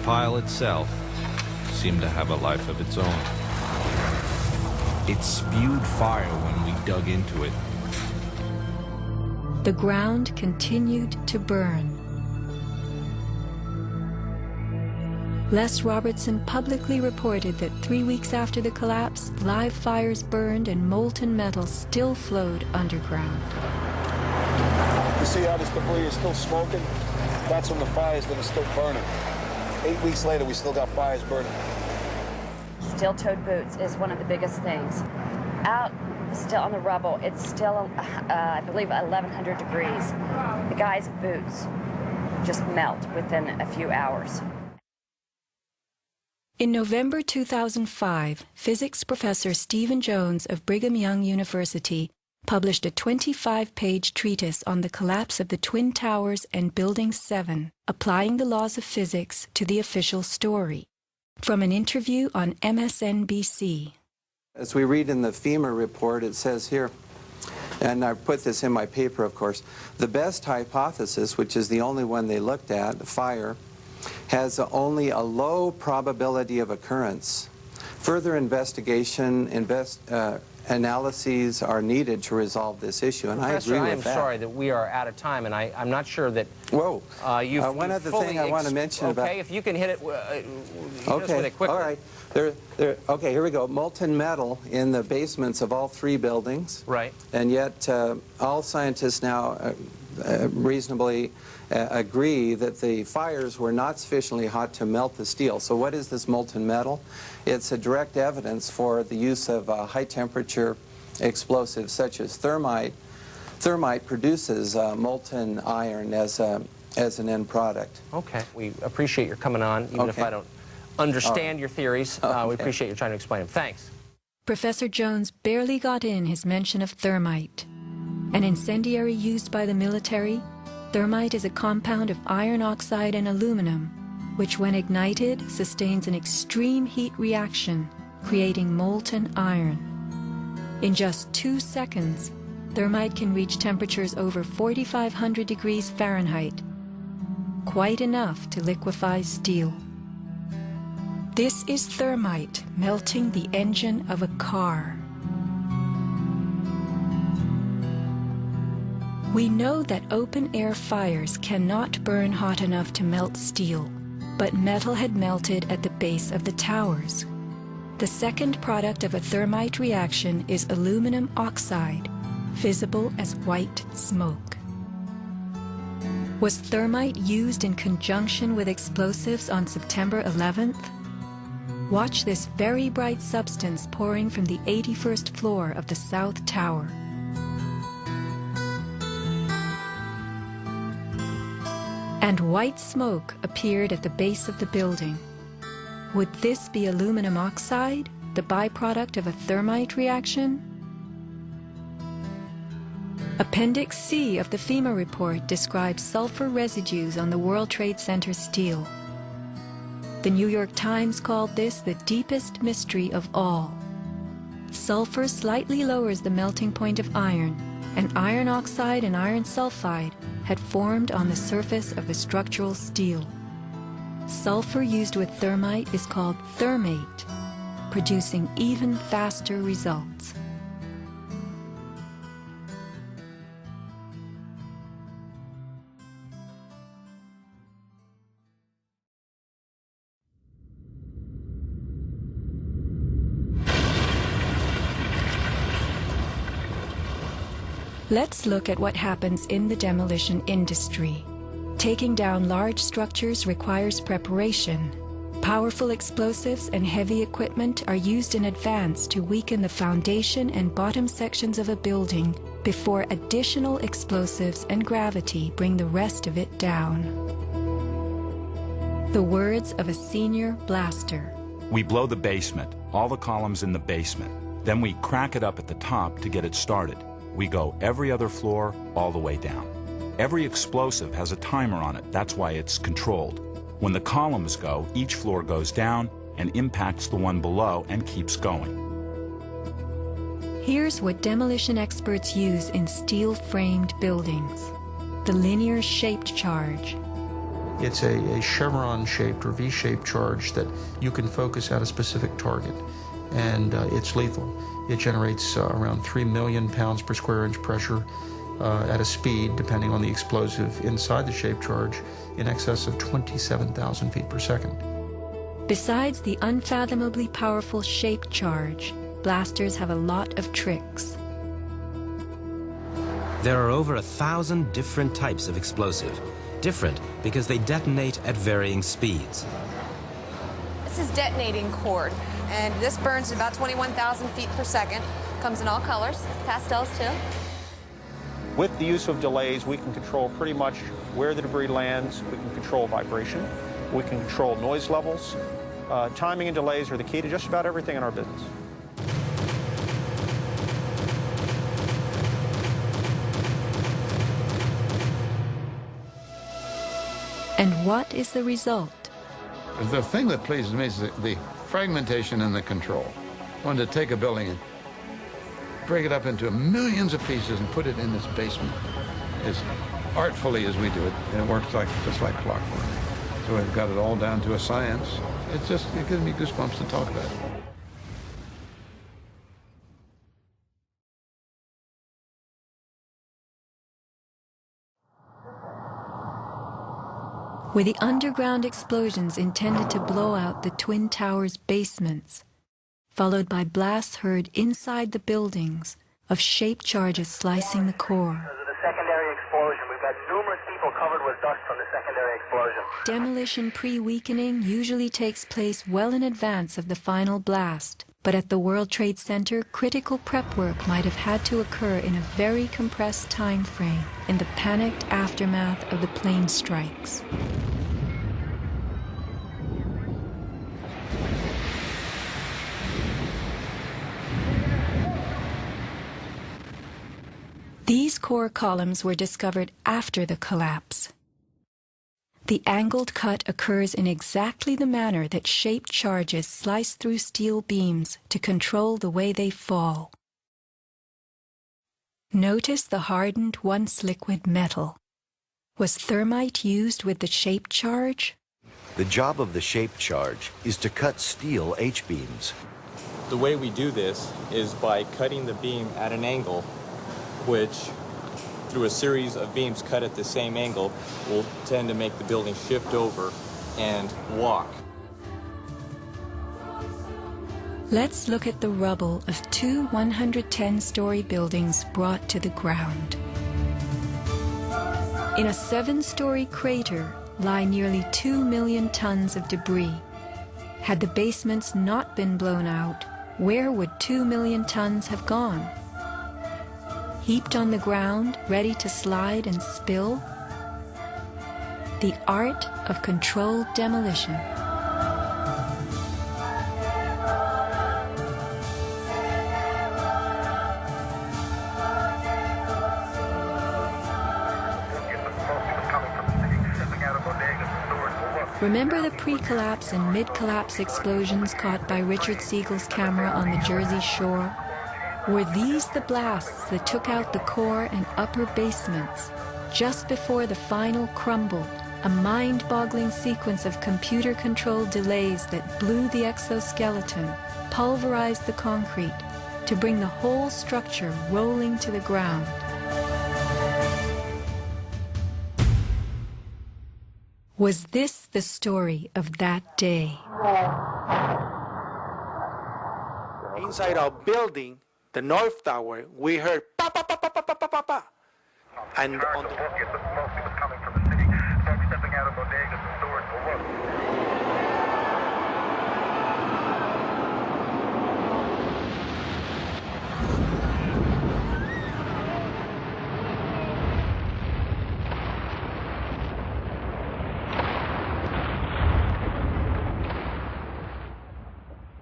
pile itself seemed to have a life of its own. It spewed fire when we dug into it. The ground continued to burn. Les Robertson publicly reported that 3 weeks after the collapse, live fires burned and molten metal still flowed underground. You see how this debris is still smoking? That's from the fires that are still burning. 8 weeks later, we still got fires burning. Steel-toed boots is one of the biggest things. Out still on the rubble, it's still, I believe, 1,100 degrees. The guy's boots just melt within a few hours. In November 2005, physics professor Stephen Jones of Brigham Young University published a 25-page treatise on the collapse of the Twin Towers and Building 7, applying the laws of physics to the official story. From an interview on MSNBC. As we read in the FEMA report, it says here, and I put this in my paper, of course, the best hypothesis, which is the only one they looked at, fire, has only a low probability of occurrence. Further investigation, analyses are needed to resolve this issue, and Professor, I agree with that. I am sorry that we are out of time, and I'm not sure that... Whoa. One other thing I want to mention about... Okay, if you can hit it, hit us with it quickly. All right. Okay, here we go. Molten metal in the basements of all 3 buildings. Right. And yet all scientists now reasonably agree that the fires were not sufficiently hot to melt the steel. So what is this molten metal? It's a direct evidence for the use of high-temperature explosives such as thermite. Thermite produces molten iron as an end product. Okay. We appreciate your coming on, even if I don't understand your theories. We appreciate you trying to explain them. Thanks. Professor Jones barely got in his mention of thermite. An incendiary used by the military, thermite is a compound of iron oxide and aluminum, which when ignited sustains an extreme heat reaction, creating molten iron. In just 2 seconds, thermite can reach temperatures over 4,500 degrees Fahrenheit, quite enough to liquefy steel. This is thermite melting the engine of a car. We know that open-air fires cannot burn hot enough to melt steel, but metal had melted at the base of the towers. The second product of a thermite reaction is aluminum oxide, visible as white smoke. Was thermite used in conjunction with explosives on September 11th? Watch this very bright substance pouring from the 81st floor of the South Tower. And white smoke appeared at the base of the building. Would this be aluminum oxide, the byproduct of a thermite reaction? Appendix C of the FEMA report describes sulfur residues on the World Trade Center steel. The New York Times called this the deepest mystery of all. Sulfur slightly lowers the melting point of iron, and iron oxide and iron sulfide had formed on the surface of the structural steel. Sulfur used with thermite is called thermate, producing even faster results. Let's look at what happens in the demolition industry. Taking down large structures requires preparation. Powerful explosives and heavy equipment are used in advance to weaken the foundation and bottom sections of a building before additional explosives and gravity bring the rest of it down. The words of a senior blaster. We blow the basement, all the columns in the basement. Then we crack it up at the top to get it started. We go every other floor all the way down. Every explosive has a timer on it. That's why it's controlled. When the columns go, each floor goes down and impacts the one below and keeps going. Here's what demolition experts use in steel-framed buildings: the linear shaped charge. It's a chevron-shaped or V-shaped charge that you can focus at a specific target, and it's lethal. It generates around 3 million pounds per square inch pressure at a speed, depending on the explosive inside the shaped charge, in excess of 27,000 feet per second. Besides the unfathomably powerful shaped charge, blasters have a lot of tricks. There are over 1,000 different types of explosive. Different because they detonate at varying speeds. This is detonating cord, and this burns at about 21,000 feet per second. Comes in all colors, pastels too. With the use of delays, we can control pretty much where the debris lands. We can control vibration. We can control noise levels. Timing and delays are the key to just about everything in our business. And what is the result? The thing that pleases me is the fragmentation and the control. I wanted to take a building and break it up into millions of pieces and put it in this basement as artfully as we do it, and it works just like clockwork. So we've got it all down to a science. It gives me goosebumps to talk about it. Were the underground explosions intended to blow out the Twin Towers' basements, followed by blasts heard inside the buildings of shaped charges slicing the core? Because of the secondary explosion, we've got numerous people covered with dust from the secondary explosion. Demolition pre-weakening usually takes place well in advance of the final blast, but at the World Trade Center, critical prep work might have had to occur in a very compressed time frame in the panicked aftermath of the plane strikes. These core columns were discovered after the collapse. The angled cut occurs in exactly the manner that shaped charges slice through steel beams to control the way they fall. Notice the hardened, once liquid metal. Was thermite used with the shaped charge? The job of the shaped charge is to cut steel H-beams. The way we do this is by cutting the beam at an angle, which through a series of beams cut at the same angle will tend to make the building shift over and walk. Let's look at the rubble of two 110-story buildings brought to the ground. In a 7-story crater lie nearly 2 million tons of debris. Had the basements not been blown out, where would 2 million tons have gone? Heaped on the ground, ready to slide and spill? The art of controlled demolition. Remember the pre-collapse and mid-collapse explosions caught by Richard Siegel's camera on the Jersey Shore? Were these the blasts that took out the core and upper basements just before the final crumble, a mind-boggling sequence of computer-controlled delays that blew the exoskeleton, pulverized the concrete, to bring the whole structure rolling to the ground? Was this the story of that day? Inside our building, the North Tower, we heard pa pa pa pa pa pa pa pa pa. And on the